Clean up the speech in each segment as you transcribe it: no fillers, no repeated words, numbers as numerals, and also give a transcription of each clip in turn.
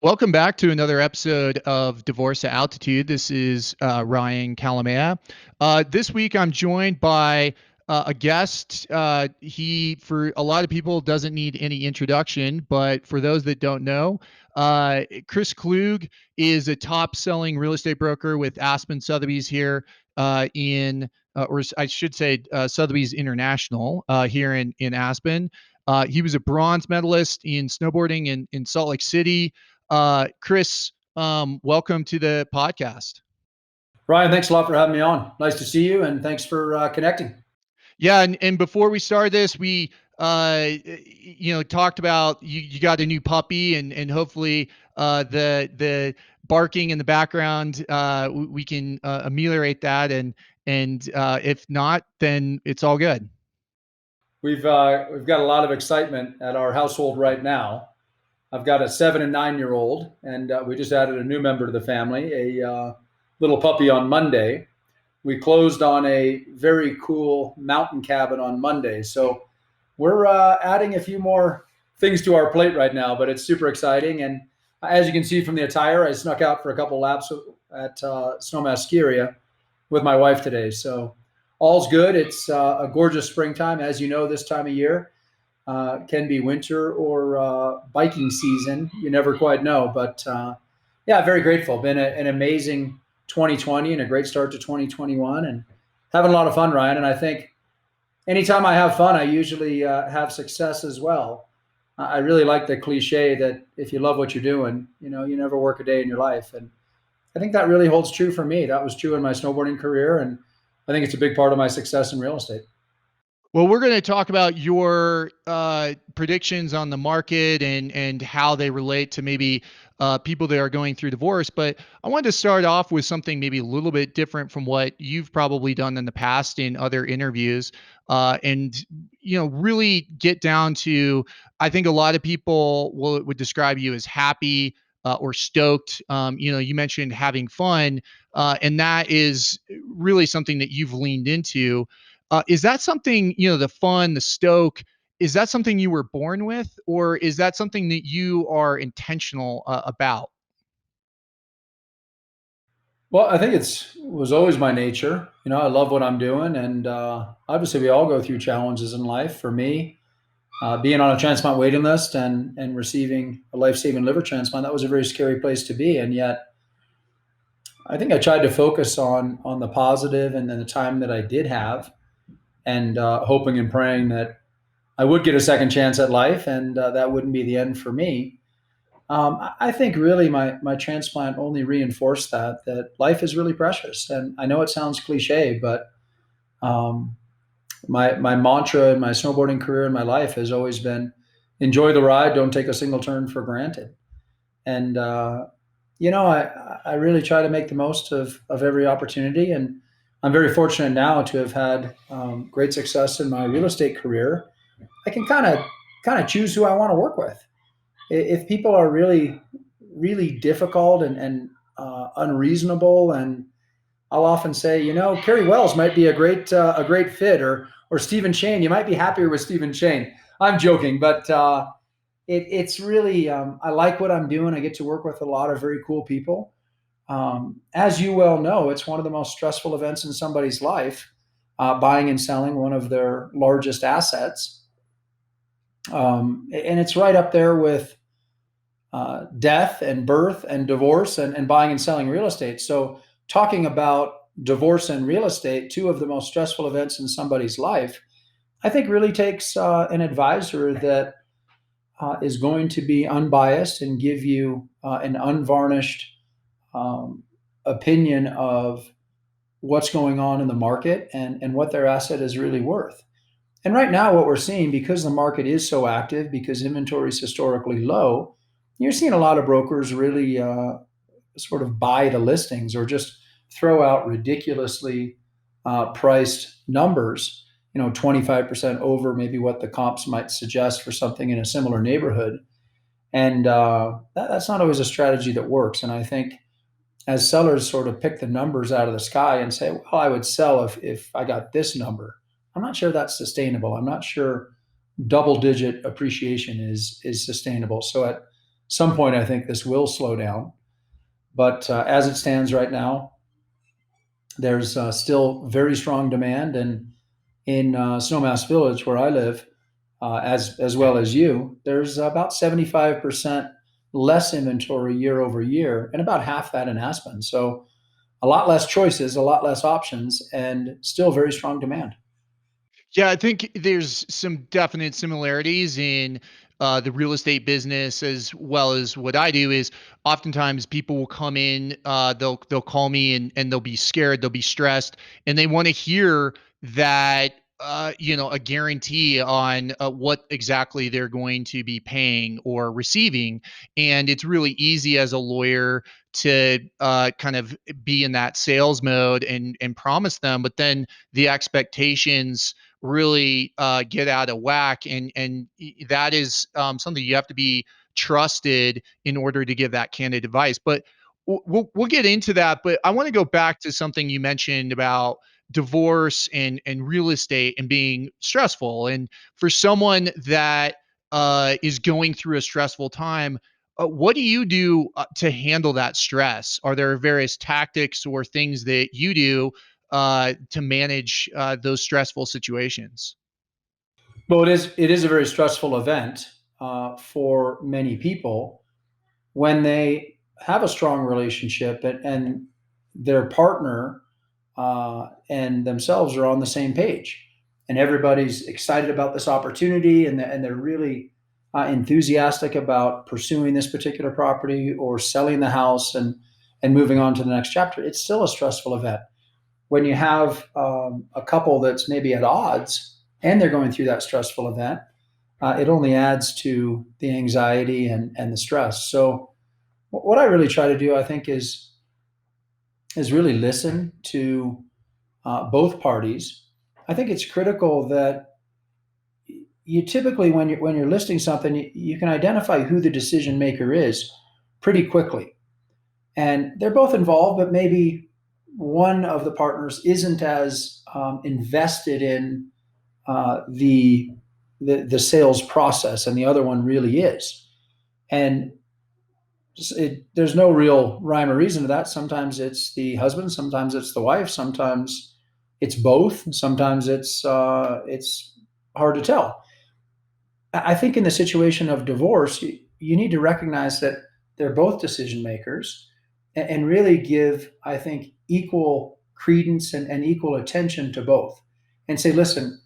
Welcome back to another episode of Divorce at Altitude. This is Ryan Kalamaya. This week I'm joined by a guest. He, for a lot of people, doesn't need any introduction, but for those that don't know, Chris Klug is a top-selling real estate broker with Aspen Sotheby's here or I should say Sotheby's International here in Aspen. He was a bronze medalist in snowboarding in Salt Lake City. Chris, welcome to the podcast. Ryan, thanks a lot for having me on. Nice to see you, and thanks for connecting. Yeah, and before we started this, we talked about you got a new puppy, and hopefully the barking in the background we can ameliorate that, and if not, then it's all good. We've got a lot of excitement at our household right now. I've got a 7 and 9-year-old, and we just added a new member to the family, a little puppy on Monday. We closed on a very cool mountain cabin on Monday. So we're adding a few more things to our plate right now, but it's super exciting. And as you can see from the attire, I snuck out for a couple laps at Snowmass Ski Area with my wife today. So all's good. It's a gorgeous springtime. As you know, this time of year can be winter or biking season. You never quite know. But yeah, very grateful. Been an amazing 2020 and a great start to 2021, and having a lot of fun, Ryan. And I think anytime I have fun, I usually have success as well. I really like the cliche that if you love what you're doing, you never work a day in your life. And I think that really holds true for me. That was true in my snowboarding career, and I think it's a big part of my success in real estate. Well, we're going to talk about your predictions on the market and how they relate to maybe people that are going through divorce. But I wanted to start off with something maybe a little bit different from what you've probably done in the past in other interviews, and really get down to. I think a lot of people would describe you as happy or stoked. You mentioned having fun, and that is really something that you've leaned into. Is that something, the fun, the stoke, is that something you were born with, or is that something that you are intentional about? Well, I think was always my nature. I love what I'm doing, and obviously we all go through challenges in life. For me, being on a transplant waiting list and receiving a life-saving liver transplant, that was a very scary place to be. And yet, I think I tried to focus on the positive and then the time that I did have, and hoping and praying that I would get a second chance at life, and that wouldn't be the end for me. I think really my transplant only reinforced that life is really precious. And I know it sounds cliche, but my mantra in my snowboarding career in my life has always been enjoy the ride, don't take a single turn for granted. And I really try to make the most of every opportunity, and I'm very fortunate now to have had great success in my real estate career. I can kind of choose who I want to work with. If people are really, really difficult and unreasonable, and I'll often say, Kerry Wells might be a great fit, or Stephen Shane. You might be happier with Stephen Shane. I'm joking, but it's really I like what I'm doing. I get to work with a lot of very cool people. As you well know, it's one of the most stressful events in somebody's life, buying and selling one of their largest assets. And it's right up there with death and birth and divorce and buying and selling real estate. So talking about divorce and real estate, two of the most stressful events in somebody's life, I think really takes an advisor that is going to be unbiased and give you an unvarnished opinion of what's going on in the market and what their asset is really worth. And right now, what we're seeing, because the market is so active, because inventory is historically low, you're seeing a lot of brokers really sort of buy the listings or just throw out ridiculously priced numbers, 25% over maybe what the comps might suggest for something in a similar neighborhood. And that's not always a strategy that works. And I think as sellers sort of pick the numbers out of the sky and say, well, I would sell if I got this number, I'm not sure that's sustainable. I'm not sure double digit appreciation is sustainable. So some point, I think this will slow down. But as it stands right now, there's still very strong demand, and in Snowmass Village, where I live, as well as you, there's about 75% less inventory year over year, and about half that in Aspen. So a lot less choices, a lot less options, and still very strong demand. Yeah, I think there's some definite similarities in the real estate business as well as what I do. Is oftentimes people will come in, they'll call me and they'll be scared, they'll be stressed, and they want to hear that a guarantee on what exactly they're going to be paying or receiving. And it's really easy as a lawyer to kind of be in that sales mode and promise them, but then the expectations really get out of whack, and that is something you have to be trusted in order to give that candid advice. But we'll get into that. But I want to go back to something you mentioned about divorce and real estate and being stressful. And for someone that is going through a stressful time, what do you do to handle that stress? Are there various tactics or things that you do to manage those stressful situations? Well, it is a very stressful event for many people when they have a strong relationship, and their partner and themselves are on the same page, and everybody's excited about this opportunity, and they're really enthusiastic about pursuing this particular property or selling the house and moving on to the next chapter. It's still a stressful event when you have a couple that's maybe at odds and they're going through that stressful event. It only adds to the anxiety and the stress. So what I really try to do, I think, is really listen to both parties. I think it's critical that you typically, when you're listing something, you can identify who the decision maker is pretty quickly, and they're both involved, but maybe one of the partners isn't as invested in the sales process, and the other one really is. And there's no real rhyme or reason to that. Sometimes it's the husband, sometimes it's the wife, sometimes it's both, sometimes it's hard to tell. I think in the situation of divorce, you need to recognize that they're both decision makers, and really give, I think, equal credence and equal attention to both, and say, listen,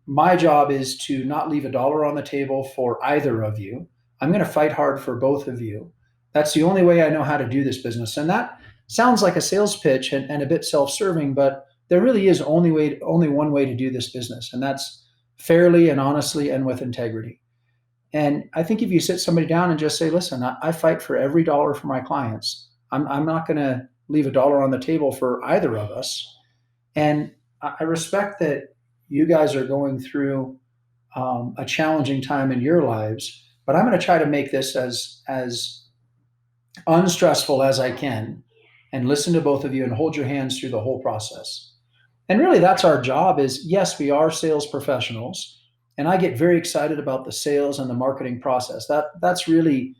my job is to not leave a dollar on the table for either of you. I'm going to fight hard for both of you. That's the only way I know how to do this business. And that sounds like a sales pitch and a bit self-serving, but there really is only one way to do this business, and that's fairly and honestly and with integrity. And I think if you sit somebody down and just say, listen, I fight for every dollar for my clients. I'm not going to leave a dollar on the table for either of us. And I respect that you guys are going through a challenging time in your lives, but I'm going to try to make this as unstressful as I can, and listen to both of you and hold your hands through the whole process. And really, that's our job. Is, yes, we are sales professionals, and I get very excited about the sales and the marketing process. That's really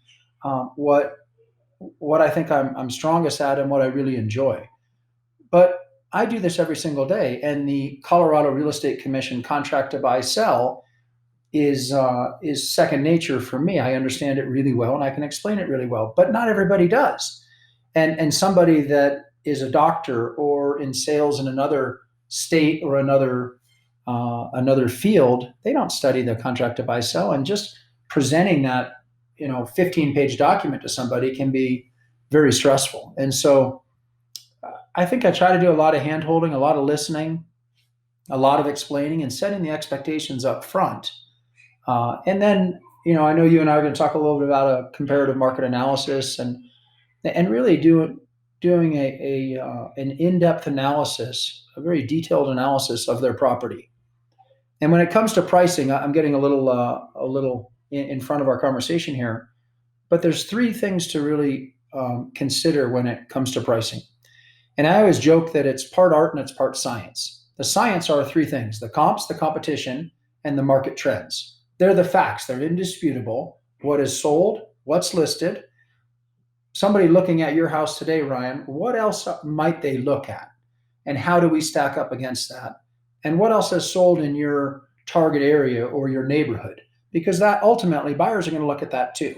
what I think I'm strongest at and what I really enjoy. But I do this every single day, and the Colorado Real Estate Commission contract to buy sell is second nature for me. I understand it really well, and I can explain it really well. But not everybody does, and somebody that is a doctor or in sales in another state or another field, they don't study the contract to buy sell, and just presenting that 15-page document to somebody can be very stressful. And so I think I try to do a lot of hand holding, a lot of listening, a lot of explaining, and setting the expectations up front. And then, I know you and I are going to talk a little bit about a comparative market analysis, and really doing an in-depth analysis, a very detailed analysis of their property. And when it comes to pricing, I'm getting a little in front of our conversation here, but there's three things to really consider when it comes to pricing. And I always joke that it's part art and it's part science. The science are three things: the comps, the competition, and the market trends. They're the facts. They're indisputable. What is sold, what's listed. Somebody looking at your house today, Ryan, what else might they look at? And how do we stack up against that? And what else has sold in your target area or your neighborhood? Because that ultimately buyers are going to look at that too.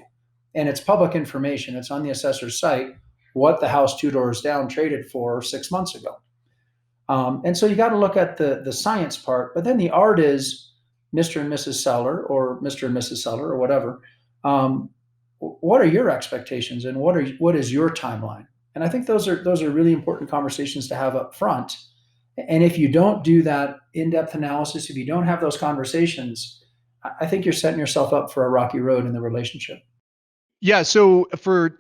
And it's public information. It's on the assessor's site what the house two doors down traded for 6 months ago. And so you got to look at the science part, but then the art is Mr. and Mrs. Seller or Mr. and Mrs. Seller or whatever. Um, what are your expectations and what is your timeline? And I think those are really important conversations to have up front. And if you don't do that in-depth analysis, if you don't have those conversations, I think you're setting yourself up for a rocky road in the relationship. Yeah, so for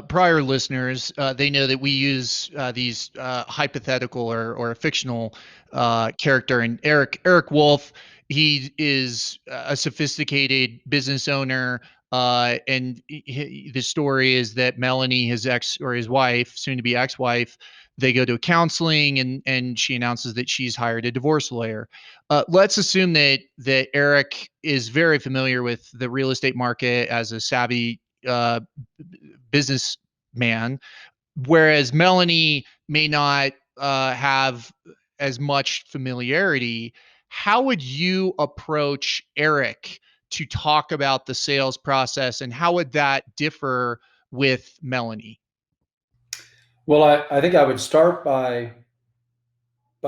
prior listeners, they know that we use these hypothetical or a fictional character. And Eric Wolf, he is a sophisticated business owner, and the story is that Melanie, his ex or his wife, soon to be ex-wife, they go to counseling, and she announces that she's hired a divorce lawyer. Let's assume that Eric is very familiar with the real estate market as a savvy uh, businessman, whereas Melanie may not have as much familiarity. How would you approach Eric to talk about the sales process, and how would that differ with Melanie? Well, I think I would start by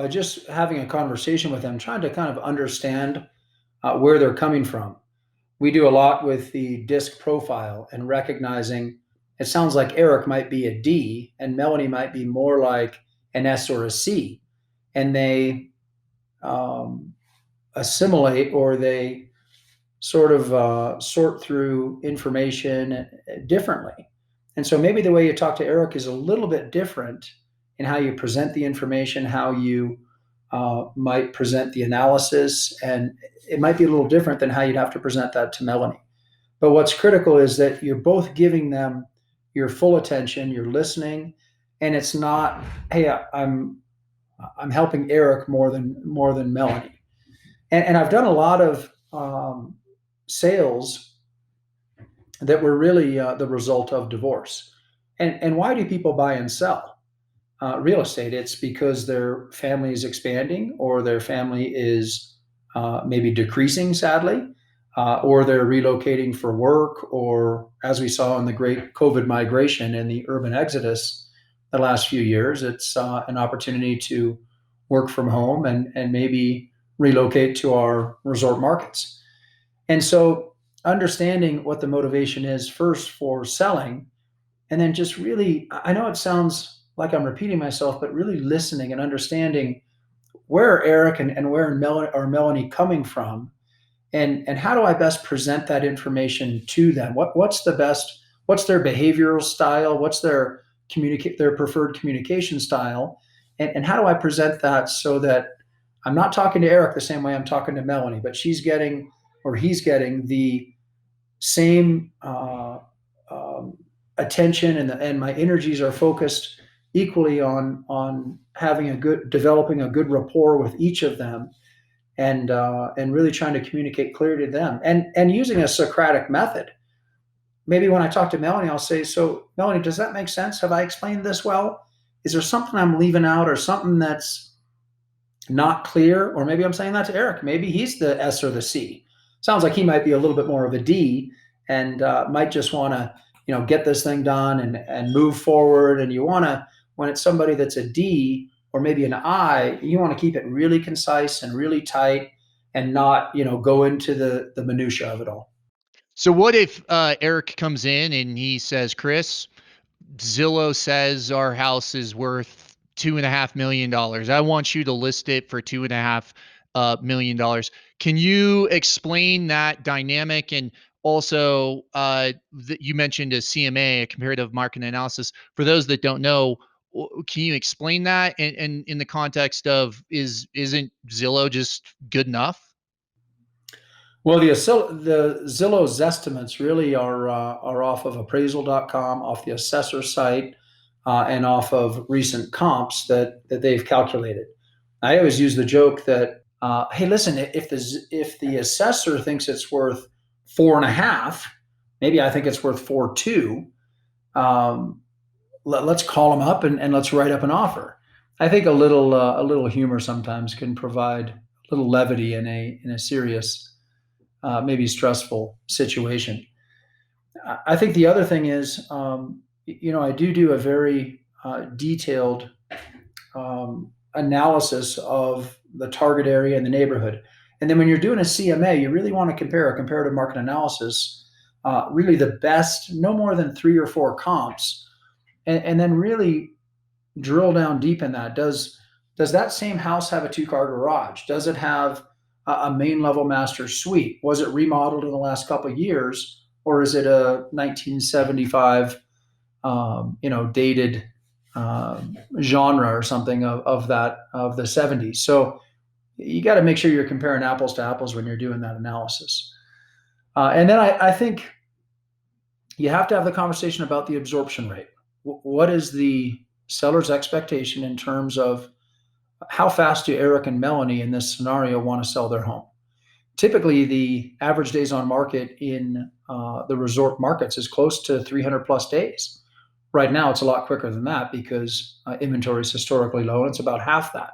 just having a conversation with them, trying to kind of understand where they're coming from. We do a lot with the disc profile and recognizing it sounds like Eric might be a D and Melanie might be more like an S or a C. And they um, assimilate or they sort of sort through information differently. And so maybe the way you talk to Eric is a little bit different in how you present the information, how you might present the analysis, and it might be a little different than how you'd have to present that to Melanie. But what's critical is that you're both giving them your full attention, you're listening, and it's not, hey, I'm helping Eric more than Melanie. And I've done a lot of sales that were really the result of divorce. And why do people buy and sell real estate? It's because their family is expanding or their family is maybe decreasing, sadly, or they're relocating for work, or as we saw in the great COVID migration and the urban exodus the last few years, it's an opportunity to work from home and maybe relocate to our resort markets. And so understanding what the motivation is first for selling, and then just really, I know it sounds like I'm repeating myself, but really listening and understanding where are Eric and where are Melanie coming from, and how do I best present that information to them? What's their behavioral style? What's their preferred communication style? And how do I present that so that I'm not talking to Eric the same way I'm talking to Melanie, but she's getting or he's getting the same attention, and my energies are focused equally on having developing a good rapport with each of them, and really trying to communicate clearly to them, and using a Socratic method. Maybe when I talk to Melanie, I'll say, "So, Melanie, does that make sense? Have I explained this well? Is there something I'm leaving out, or something that's not clear?" Or maybe I'm saying that to Eric. Maybe he's the S or the C. Sounds like he might be a little bit more of a D, and might just want to, get this thing done and move forward. And you want to, when it's somebody that's a D or maybe an I, you want to keep it really concise and really tight, and not, go into the minutia of it all. So what if Eric comes in and he says, Chris, Zillow says our house is worth $2.5 million. I want you to list it for $2.5 million. Can you explain that dynamic? And also, you mentioned a CMA, a comparative market analysis. For those that don't know, can you explain that? And in the context of isn't Zillow just good enough? Well, the Zillow's estimates really are off of appraisal.com, off the assessor site, and off of recent comps that they've calculated. I always use the joke that, hey, listen, if the assessor thinks it's worth 4.5, Maybe I think it's worth 4.2. Um, let's call them up and let's write up an offer. I think a little humor sometimes can provide a little levity in a serious, maybe stressful situation. I think the other thing is, I do a very detailed analysis of the target area and the neighborhood. And then when you're doing a CMA, you really want to compare a comparative market analysis, really the best, no more than 3 or 4 comps, and then really drill down deep in that. Does that same house have a 2-car garage? Does it have a main level master suite? Was it remodeled in the last couple of years, or is it a 1975, dated genre or something of the 70s? So you got to make sure you're comparing apples to apples when you're doing that analysis. And then I think you have to have the conversation about the absorption rate. What is the seller's expectation in terms of how fast do Eric and Melanie in this scenario want to sell their home? Typically, the average days on market in the resort markets is close to 300 plus days. Right now, it's a lot quicker than that because inventory is historically low, and it's about half that.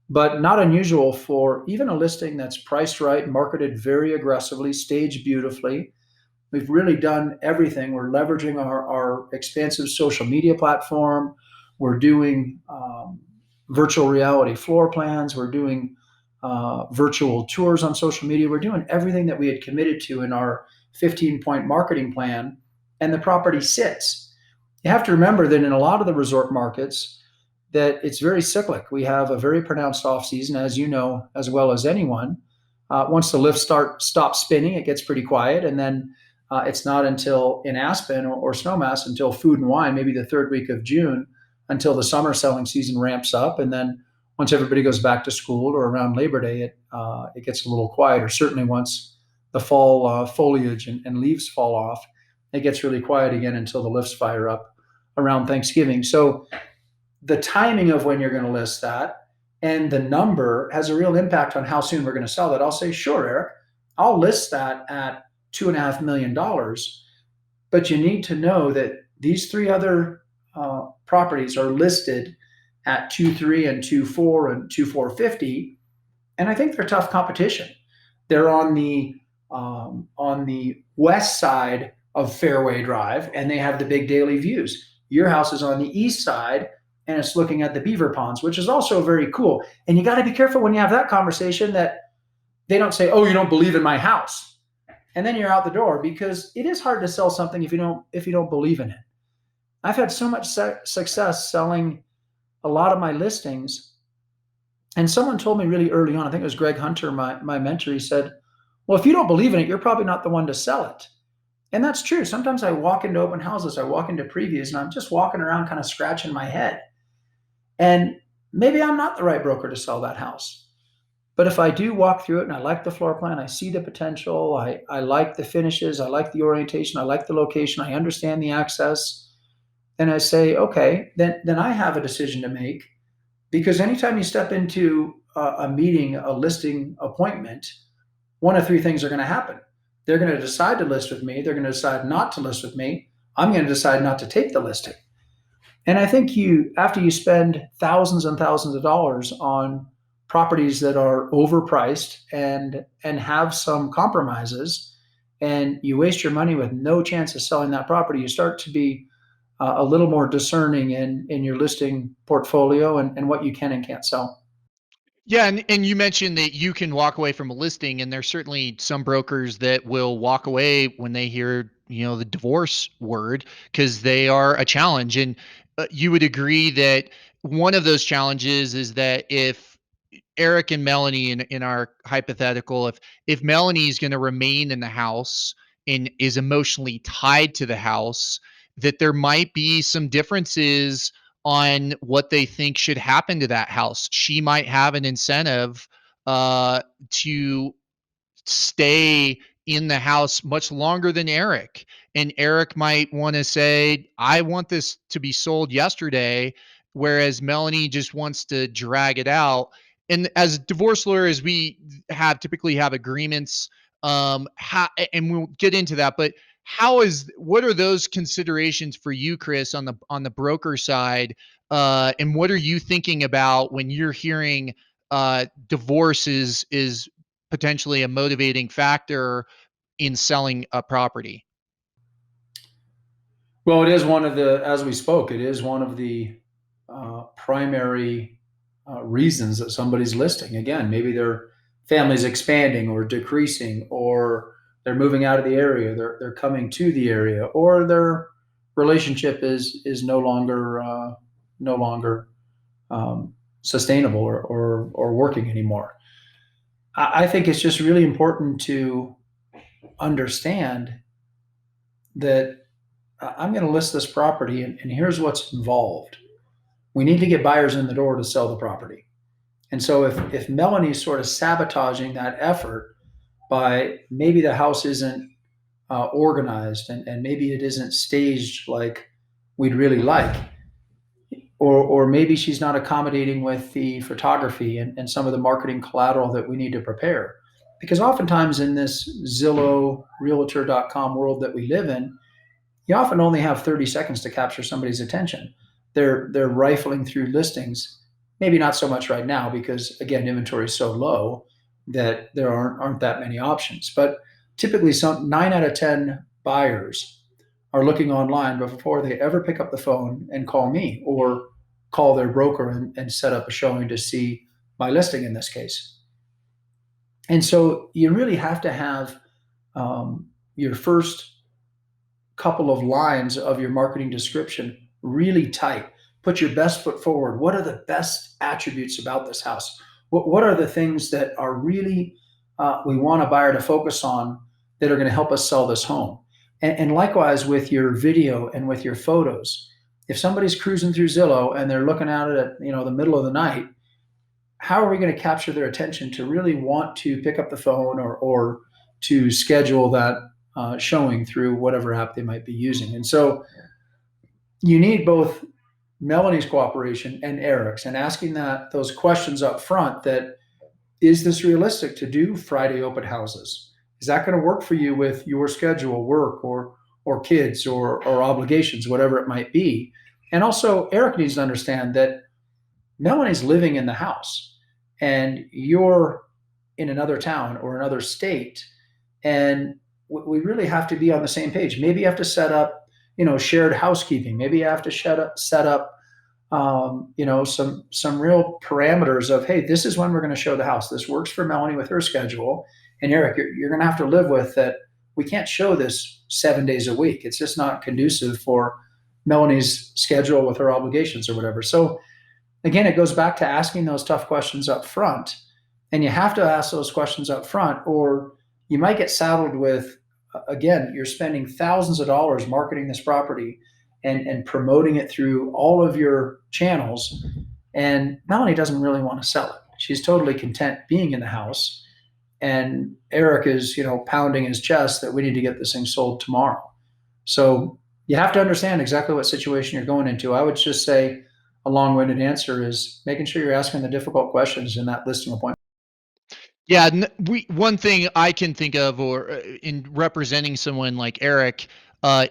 But not unusual for even a listing that's priced right, marketed very aggressively, staged beautifully. We've really done everything. We're leveraging our expansive social media platform. We're doing virtual reality floor plans. We're doing virtual tours on social media. We're doing everything that we had committed to in our 15-point marketing plan, and the property sits. You have to remember that in a lot of the resort markets, that it's very cyclic. We have a very pronounced off season, as you know as well as anyone. Once the lifts stop spinning, it gets pretty quiet, and then it's not until in Aspen or Snowmass until Food and Wine, maybe the third week of June, until the summer selling season ramps up, and then once everybody goes back to school or around Labor Day, it gets a little quieter. Certainly, once the fall foliage and leaves fall off, it gets really quiet again until the lifts fire up around Thanksgiving. So the timing of when you're going to list that and the number has a real impact on how soon we're going to sell that. I'll say, sure, Eric, I'll list that at $2.5 million, but you need to know that these 3 other properties are listed at 2.3 and 2.4 and 2.450, and I think they're tough competition. They're on the west side of Fairway Drive, and they have the big daily views. Your house is on the east side, and it's looking at the beaver ponds, which is also very cool. And you got to be careful when you have that conversation that they don't say, "Oh, you don't believe in my house," and then you're out the door, because it is hard to sell something if you don't believe in it. I've had so much success selling a lot of my listings, and someone told me really early on, I think it was Greg Hunter, my mentor. He said, "Well, if you don't believe in it, you're probably not the one to sell it." And that's true. Sometimes I walk into open houses, I walk into previews, and I'm just walking around kind of scratching my head. And maybe I'm not the right broker to sell that house. But if I do walk through it and I like the floor plan, I see the potential, I like the finishes, I like the orientation, I like the location, I understand the access, and I say, okay, then I have a decision to make. Because anytime you step into a meeting, a listing appointment, one of 3 things are going to happen. They're going to decide to list with me, they're going to decide not to list with me, I'm going to decide not to take the listing. And I think after you spend thousands and thousands of dollars on properties that are overpriced and have some compromises, and you waste your money with no chance of selling that property, you start to be a little more discerning in your listing portfolio and what you can and can't sell. Yeah, and you mentioned that you can walk away from a listing, and there's certainly some brokers that will walk away when they hear, the divorce word, because they are a challenge. And you would agree that one of those challenges is that if Eric and Melanie in our hypothetical, if Melanie is going to remain in the house and is emotionally tied to the house, that there might be some differences on what they think should happen to that house. She might have an incentive to stay in the house much longer than Eric. And Eric might want to say, I want this to be sold yesterday, whereas Melanie just wants to drag it out. And as divorce lawyers, we typically have agreements. And we'll get into that. But how is what are those considerations for you, Chris, on the broker side? And what are you thinking about when you're hearing divorce is potentially a motivating factor in selling a property? Well, it is one of the, as we spoke, it is one of the primary reasons that somebody's listing. Again, maybe their family's expanding or decreasing, or they're moving out of the area, they're coming to the area, or their relationship is no longer um, sustainable or working anymore. I think it's just really important to understand that I'm going to list this property, and here's what's involved. We need to get buyers in the door to sell the property. And so if Melanie's sort of sabotaging that effort by maybe the house isn't organized, and maybe it isn't staged like we'd really like, or maybe she's not accommodating with the photography and some of the marketing collateral that we need to prepare. Because oftentimes in this Zillow, Realtor.com world that we live in, you often only have 30 seconds to capture somebody's attention. They're rifling through listings. Maybe not so much right now because again, inventory is so low that there aren't that many options. But typically, some 9 out of 10 buyers are looking online before they ever pick up the phone and call me or call their broker and set up a showing to see my listing in this case. And so you really have to have your first couple of lines of your marketing description really tight. Put your best foot forward. What are the best attributes about this house? What are the things that are really we want a buyer to focus on that are going to help us sell this home? And likewise with your video and with your photos. If somebody's cruising through Zillow and they're looking at it at the middle of the night, how are we going to capture their attention to really want to pick up the phone or to schedule that showing through whatever app they might be using? And so you need both Melanie's cooperation and Eric's, and asking those questions up front. That is this realistic to do Friday open houses? Is that going to work for you with your schedule, work or kids or obligations, whatever it might be? And also, Eric needs to understand that Melanie's living in the house and you're in another town or another state, and we really have to be on the same page. Maybe you have to set up, shared housekeeping. Maybe you have to set up, some real parameters of, hey, this is when we're going to show the house. This works for Melanie with her schedule, and Eric, you're going to have to live with that. We can't show this 7 days a week. It's just not conducive for Melanie's schedule with her obligations or whatever. So again, it goes back to asking those tough questions up front. And you have to ask those questions up front, or you might get saddled with, again, you're spending thousands of dollars marketing this property and promoting it through all of your channels. And Melanie doesn't really want to sell it. She's totally content being in the house. And Eric is, pounding his chest that we need to get this thing sold tomorrow. So you have to understand exactly what situation you're going into. I would just say a long-winded answer is making sure you're asking the difficult questions in that listing appointment. Yeah, one thing I can think of, or in representing someone like Eric,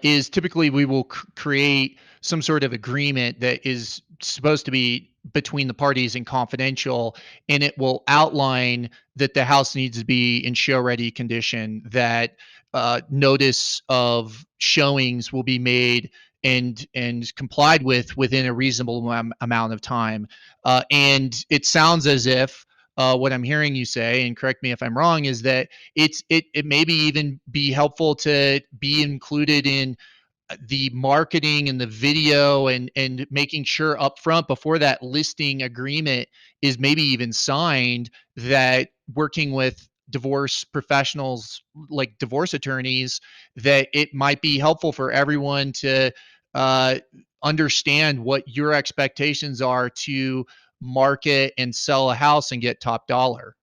is typically we will create some sort of agreement that is supposed to be between the parties and confidential, and it will outline that the house needs to be in show ready condition, that notice of showings will be made and complied with within a reasonable amount of time. And it sounds as if what I'm hearing you say, and correct me if I'm wrong, is that it maybe even be helpful to be included in the marketing and the video and making sure up front before that listing agreement is maybe even signed, that working with divorce professionals like divorce attorneys, that it might be helpful for everyone to uh, understand what your expectations are to market and sell a house and get top dollar.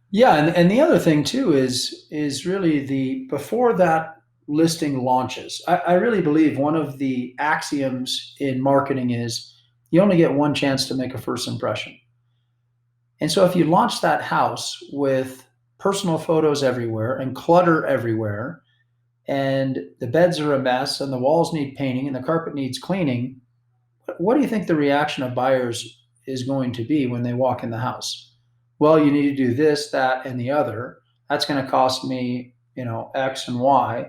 Yeah, and the other thing too is really the before that listing launches. I really believe one of the axioms in marketing is you only get one chance to make a first impression. And so if you launch that house with personal photos everywhere and clutter everywhere, and the beds are a mess and the walls need painting and the carpet needs cleaning, what do you think the reaction of buyers is going to be when they walk in the house? Well, you need to do this, that, and the other. That's going to cost me, X and Y,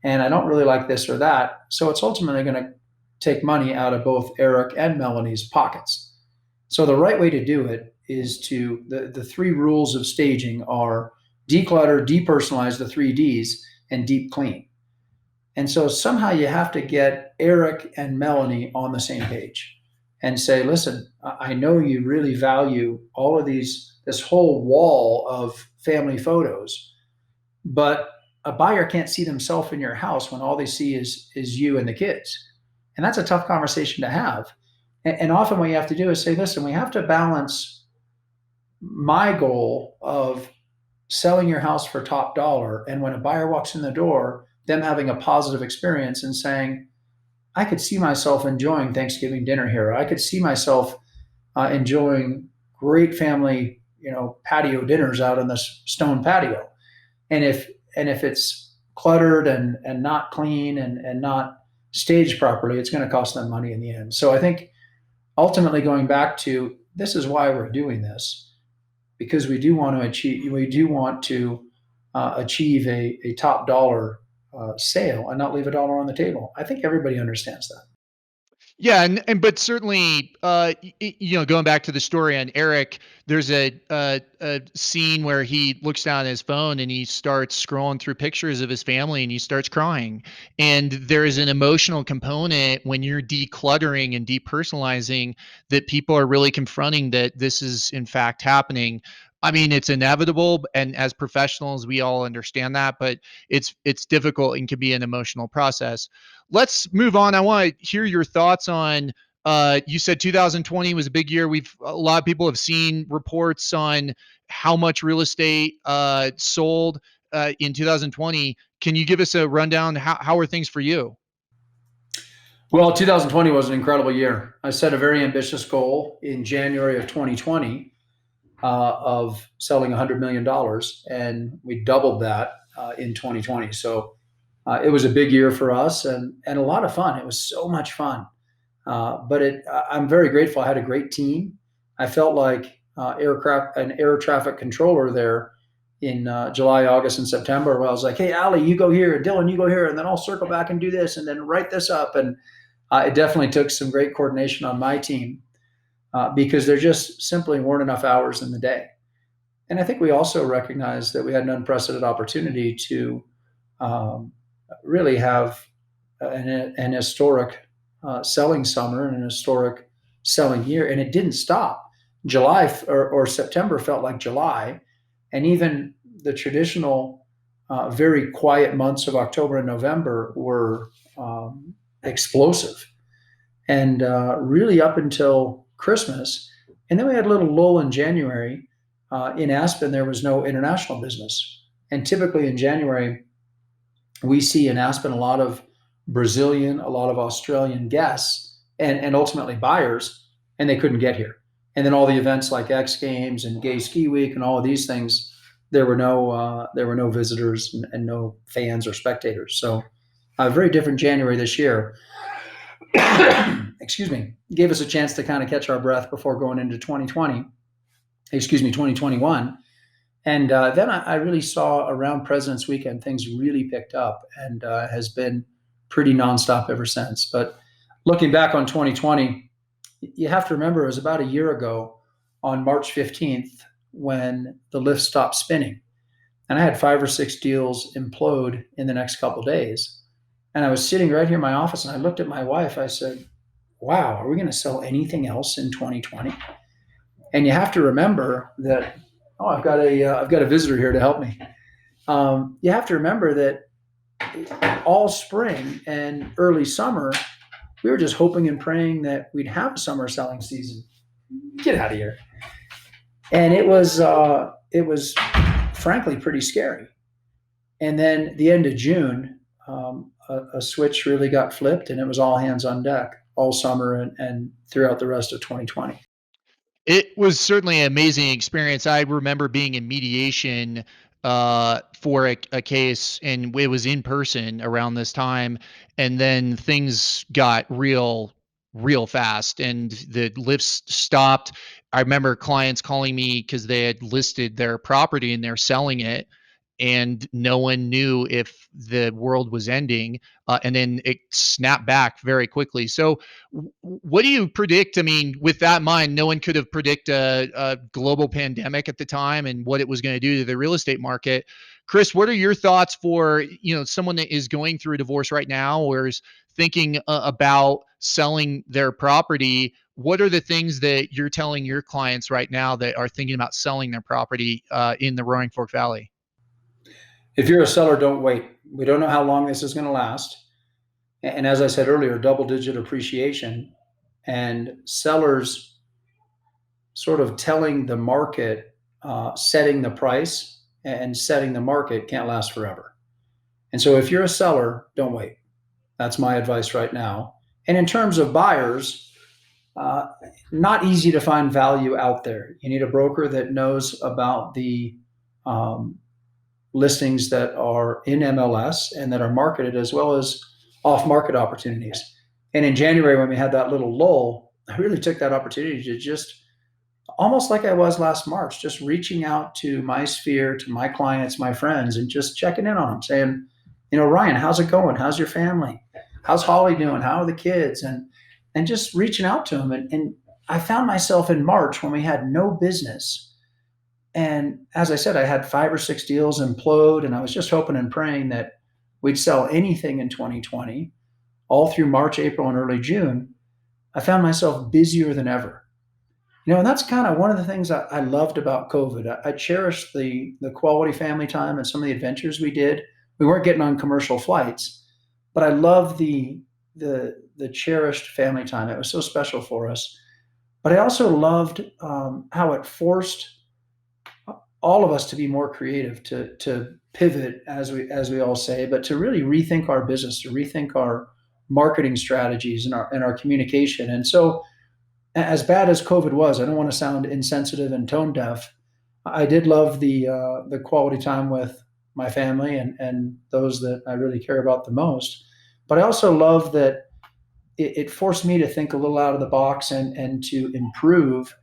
and I don't really like this or that. So it's ultimately going to take money out of both Eric and Melanie's pockets. So the right way to do it is the three rules of staging are declutter, depersonalize, the three Ds, and deep clean. And so somehow you have to get Eric and Melanie on the same page and say, listen, I know you really value all of this whole wall of family photos, but a buyer can't see themselves in your house when all they see is you and the kids. And that's a tough conversation to have. And often what you have to do is say, listen, we have to balance my goal of selling your house for top dollar. And when a buyer walks in the door, them having a positive experience and saying, I could see myself enjoying Thanksgiving dinner here. I could see myself enjoying great family, patio dinners out on this stone patio. And if it's cluttered and not clean and not staged properly, it's going to cost them money in the end. So I think ultimately going back to this is why we're doing this, because we do want to achieve a top dollar sale and not leave a dollar on the table. I think everybody understands that. Yeah, and but certainly, going back to the story on Eric, there's a scene where he looks down at his phone and he starts scrolling through pictures of his family and he starts crying. And there is an emotional component when you're decluttering and depersonalizing that people are really confronting that this is in fact happening. I mean, it's inevitable, and as professionals, we all understand that, but it's difficult and can be an emotional process. Let's move on. I want to hear your thoughts on. You said 2020 was a big year. A lot of people have seen reports on how much real estate sold in 2020. Can you give us a rundown? How are things for you? Well, 2020 was an incredible year. I set a very ambitious goal in January of 2020 of selling $100 million, and we doubled that in 2020. So it was a big year for us and a lot of fun. It was so much fun. I'm very grateful. I had a great team. I felt like an air traffic controller there in July, August, and September. Where I was like, "Hey, Ali, you go here, and Dylan, you go here, and then I'll circle back and do this, and then write this up." And it definitely took some great coordination on my team because there just simply weren't enough hours in the day. And I think we also recognized that we had an unprecedented opportunity to um, really have an historic selling summer and an historic selling year, and it didn't stop. July or September felt like July, and even the traditional very quiet months of October and November were explosive, and really up until Christmas, and then we had a little lull in January. In Aspen, there was no international business, and typically in January we see in Aspen a lot of Brazilian, a lot of Australian guests, and ultimately buyers, and they couldn't get here. And then all the events like X Games and Gay Ski Week and all of these things, there were no visitors and no fans or spectators. So a very different January this year. Excuse me, gave us a chance to kind of catch our breath before going into 2020. Excuse me, 2021. And then I really saw around President's Weekend, things really picked up and has been pretty nonstop ever since. But looking back on 2020, you have to remember it was about a year ago on March 15th when the lift stopped spinning. And I had 5 or 6 deals implode in the next couple of days. And I was sitting right here in my office and I looked at my wife. I said, wow, are we going to sell anything else in 2020? And you have to remember that, oh, I've got a visitor here to help me. You have to remember that all spring and early summer, we were just hoping and praying that we'd have a summer selling season. Get out of here. And it was frankly pretty scary. And then the end of June, a switch really got flipped, and it was all hands on deck all summer and throughout the rest of 2020. It was certainly an amazing experience. I remember being in mediation for a case, and it was in person around this time, and then things got real fast, and the lifts stopped. I remember clients calling me because they had listed their property and they're selling it, and no one knew if the world was ending, and then it snapped back very quickly. So what do you predict? I mean, with that in mind, no one could have predicted a global pandemic at the time and what it was going to do to the real estate market. Chris, what are your thoughts for someone that is going through a divorce right now or is thinking about selling their property? What are the things that you're telling your clients right now that are thinking about selling their property in the Roaring Fork Valley? If you're a seller, don't wait. We don't know how long this is going to last. And as I said earlier, double digit appreciation and sellers sort of telling the market, setting the price and setting the market can't last forever. And so if you're a seller, don't wait. That's my advice right now. And in terms of buyers, uh, not easy to find value out there. You need a broker that knows about the um, listings that are in MLS and that are marketed, as well as off market opportunities. And in January, when we had that little lull, I really took that opportunity to just almost like I was last March, just reaching out to my sphere, to my clients, my friends, and just checking in on them, saying, Ryan, how's it going? How's your family? How's Holly doing? How are the kids? And just reaching out to them. And I found myself in March when we had no business. And as I said, I had 5 or 6 deals implode, and I was just hoping and praying that we'd sell anything in 2020. All through March, April, and early June, I found myself busier than ever. And that's kind of one of the things I loved about COVID. I cherished the quality family time and some of the adventures we did. We weren't getting on commercial flights, but I loved the cherished family time. It was so special for us. But I also loved how it forced all of us to be more creative, to pivot, as we all say, but to really rethink our business, to rethink our marketing strategies and our communication. And so, as bad as COVID was, I don't want to sound insensitive and tone deaf. I did love the quality time with my family and those that I really care about the most. But I also love that it forced me to think a little out of the box and to improve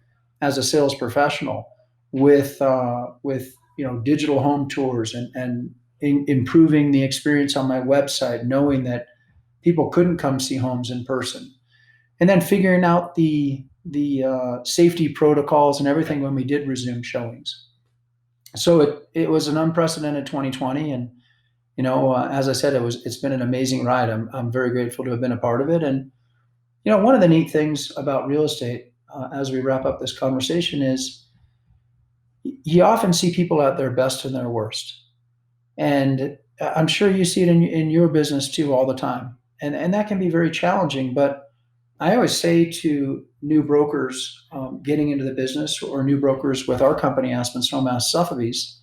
as a sales professional with digital home tours and improving the experience on my website, knowing that people couldn't come see homes in person, and then figuring out the safety protocols and everything when we did resume showings. So it was an unprecedented 2020, and as I said, it's been an amazing ride. I'm very grateful to have been a part of it. And one of the neat things about real estate, as we wrap up this conversation, is you often see people at their best and their worst. And I'm sure you see it in your business too all the time. And that can be very challenging. But I always say to new brokers getting into the business, or new brokers with our company, Aspen Snowmass Sotheby's,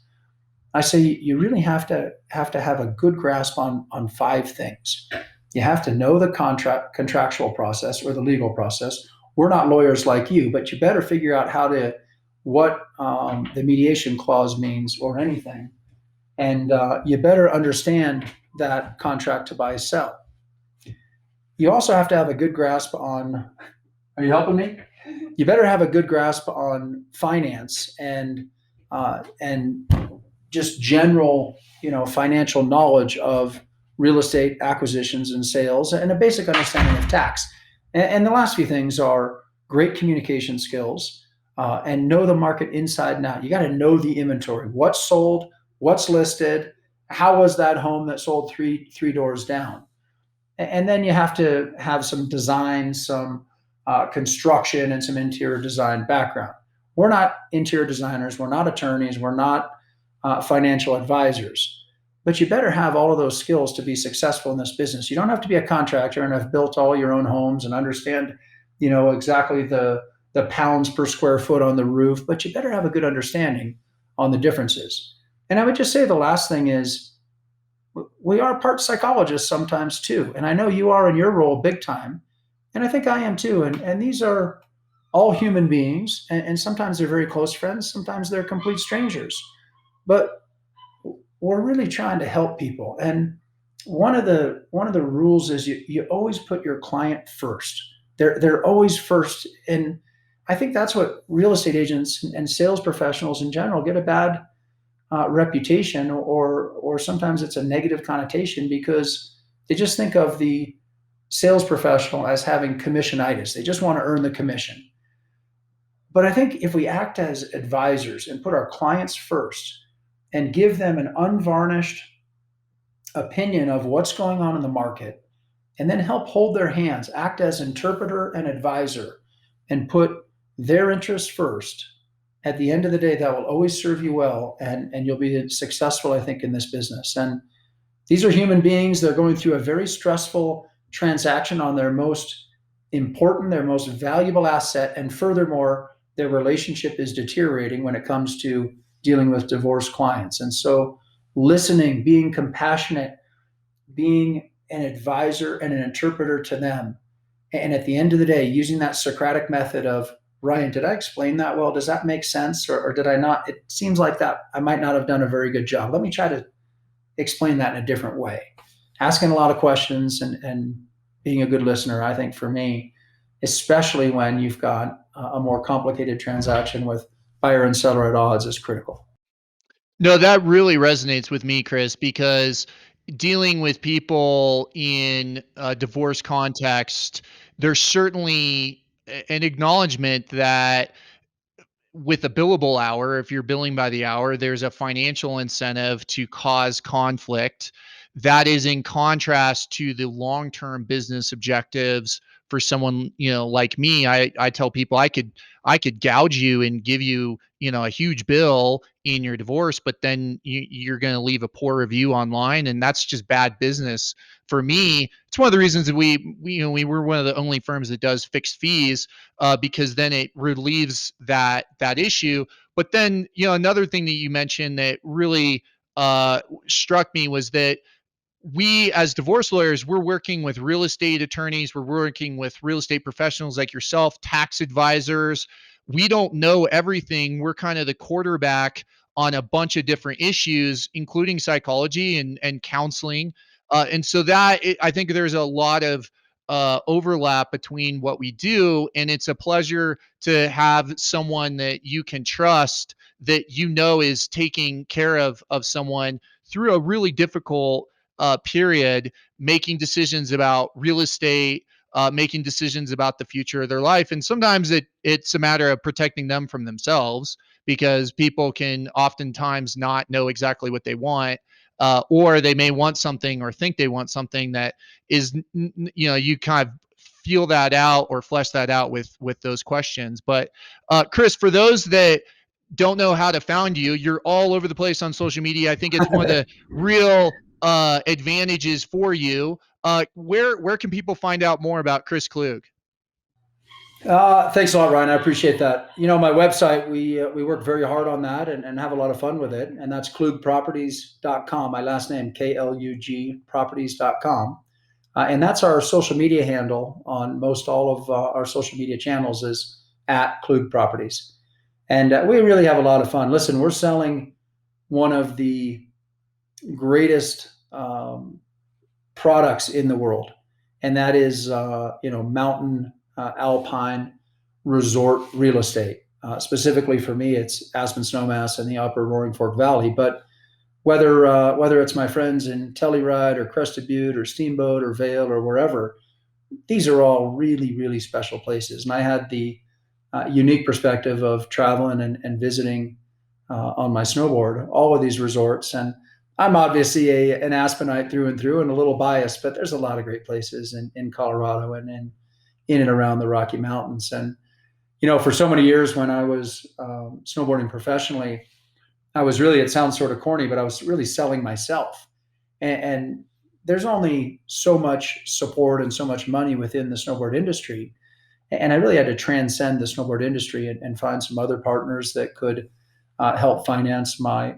I say you really have a good grasp on 5 things. You have to know the contractual process or the legal process. We're not lawyers like you, but you better figure out what the mediation clause means or anything. And you better understand that contract to buy sell. You also have to have a good grasp on, are you helping me? You better have a good grasp on finance and just general, financial knowledge of real estate acquisitions and sales, and a basic understanding of tax. And the last few things are great communication skills, and know the market inside and out. You got to know the inventory, what's sold, what's listed, how was that home that sold three doors down. And then you have to have some design, some construction, and some interior design background. We're not interior designers, we're not attorneys, we're not financial advisors. But you better have all of those skills to be successful in this business. You don't have to be a contractor and have built all your own homes and understand, exactly the pounds per square foot on the roof, but you better have a good understanding on the differences. And I would just say the last thing is, we are part psychologists sometimes too. And I know you are in your role big time. And I think I am too. And these are all human beings. And sometimes they're very close friends. Sometimes they're complete strangers. But we're really trying to help people. And one of the rules is you always put your client first. They're always first. And I think that's what real estate agents and sales professionals in general get a bad reputation, or sometimes it's a negative connotation because they just think of the sales professional as having commissionitis. They just want to earn the commission. But I think if we act as advisors and put our clients first and give them an unvarnished opinion of what's going on in the market, and then help hold their hands, act as interpreter and advisor, and put their interests first, at the end of the day, that will always serve you well, and you'll be successful, I think, in this business. And these are human beings. They're going through a very stressful transaction on their most important, their most valuable asset. And furthermore, their relationship is deteriorating when it comes to dealing with divorced clients. And so, listening, being compassionate, being an advisor and an interpreter to them. And at the end of the day, using that Socratic method of, Ryan, did I explain that well? Does that make sense? Or did I not? It seems like that I might not have done a very good job. Let me try to explain that in a different way. Asking a lot of questions and being a good listener, I think for me, especially when you've got a more complicated transaction with buyer and seller at odds, is critical. No, that really resonates with me, Chris, because dealing with people in a divorce context, there's certainly an acknowledgement that with a billable hour, if you're billing by the hour, there's a financial incentive to cause conflict. That is in contrast to the long-term business objectives for someone, like me. I tell people I could gouge you and give you, a huge bill in your divorce, but then you're going to leave a poor review online, and that's just bad business for me. It's one of the reasons that we were one of the only firms that does fixed fees, because then it relieves that issue. But then, another thing that you mentioned that really struck me was that we as divorce lawyers, we're working with real estate attorneys, we're working with real estate professionals like yourself, tax advisors. We don't know everything. We're kind of the quarterback on a bunch of different issues, including psychology and counseling. And so I think there's a lot of overlap between what we do. And it's a pleasure to have someone that you can trust, that is taking care of someone through a really difficult period, making decisions about real estate, making decisions about the future of their life. And sometimes it's a matter of protecting them from themselves, because people can oftentimes not know exactly what they want. Or they may want something or think they want something that is, you kind of feel that out or flesh that out with those questions. But Chris, for those that don't know how to find you, you're all over the place on social media. I think it's one of the real advantages for you. Where can people find out more about Chris Klug? Thanks a lot, Ryan. I appreciate that. My website, we work very hard on that, and have a lot of fun with it. And that's klugproperties.com. My last name, Klug properties.com. And that's our social media handle on most all of our social media channels, is at Klug Properties. And we really have a lot of fun. Listen, we're selling one of the greatest products in the world, and that is mountain alpine resort real estate. Specifically for me, it's Aspen Snowmass and the Upper Roaring Fork Valley. But whether it's my friends in Telluride or Crested Butte or Steamboat or Vail or wherever, these are all really, really special places. And I had the unique perspective of traveling and visiting on my snowboard all of these resorts. And I'm obviously an Aspenite through and through, and a little biased, but there's a lot of great places in Colorado and in and around the Rocky Mountains. And for so many years when I was snowboarding professionally, I was really, it sounds sort of corny, but I was really selling myself. And there's only so much support and so much money within the snowboard industry. And I really had to transcend the snowboard industry and find some other partners that could help finance my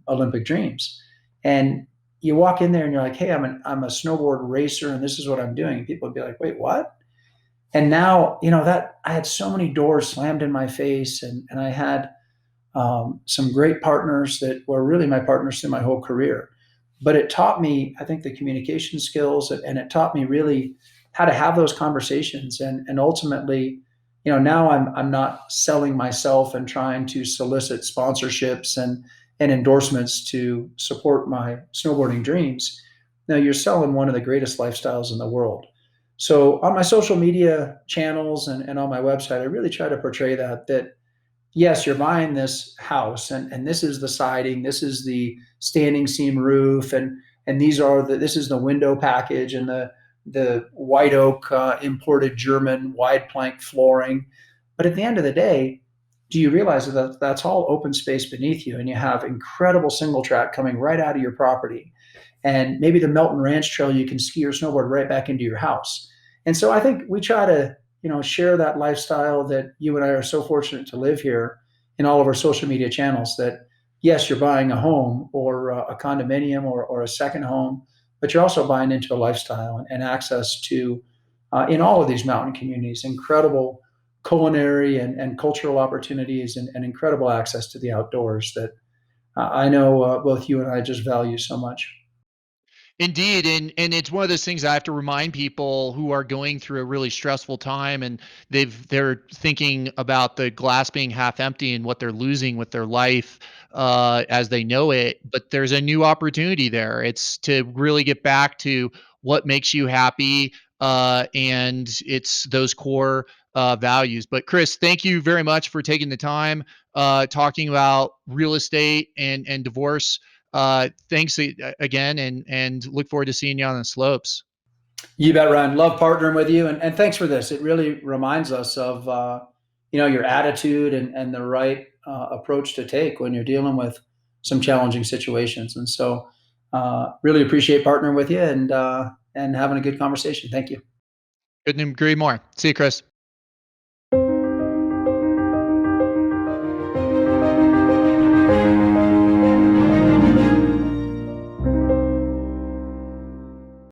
Olympic dreams. And you walk in there and you're like, hey, I'm a snowboard racer and this is what I'm doing. And people would be like, wait, what? And now, that I had so many doors slammed in my face, and I had some great partners that were really my partners through my whole career. But it taught me, I think, the communication skills, and it taught me really how to have those conversations. And ultimately, now I'm not selling myself and trying to solicit sponsorships and endorsements to support my snowboarding dreams. Now you're selling one of the greatest lifestyles in the world. So on my social media channels and on my website, I really try to portray that yes, you're buying this house, and this is the siding, this is the standing seam roof, and this is the window package and the white oak imported German wide plank flooring. But at the end of the day, do you realize that that's all open space beneath you, and you have incredible single track coming right out of your property, and maybe the Melton Ranch Trail, you can ski or snowboard right back into your house. And so I think we try to share that lifestyle that you and I are so fortunate to live here in all of our social media channels. That yes, you're buying a home or a condominium or a second home, but you're also buying into a lifestyle and access to in all of these mountain communities incredible culinary and cultural opportunities and incredible access to the outdoors that I know both you and I just value so much. Indeed, and it's one of those things I have to remind people who are going through a really stressful time, and they're thinking about the glass being half empty and what they're losing with their life as they know it. But there's a new opportunity there. It's to really get back to what makes you happy, and it's those core values. But Chris, thank you very much for taking the time talking about real estate and divorce. Thanks again, and look forward to seeing you on the slopes. You bet, Ryan. Love partnering with you, and thanks for this. It really reminds us of your attitude and the right approach to take when you're dealing with some challenging situations. And so, really appreciate partnering with you and having a good conversation. Thank you. Couldn't agree more. See you, Chris.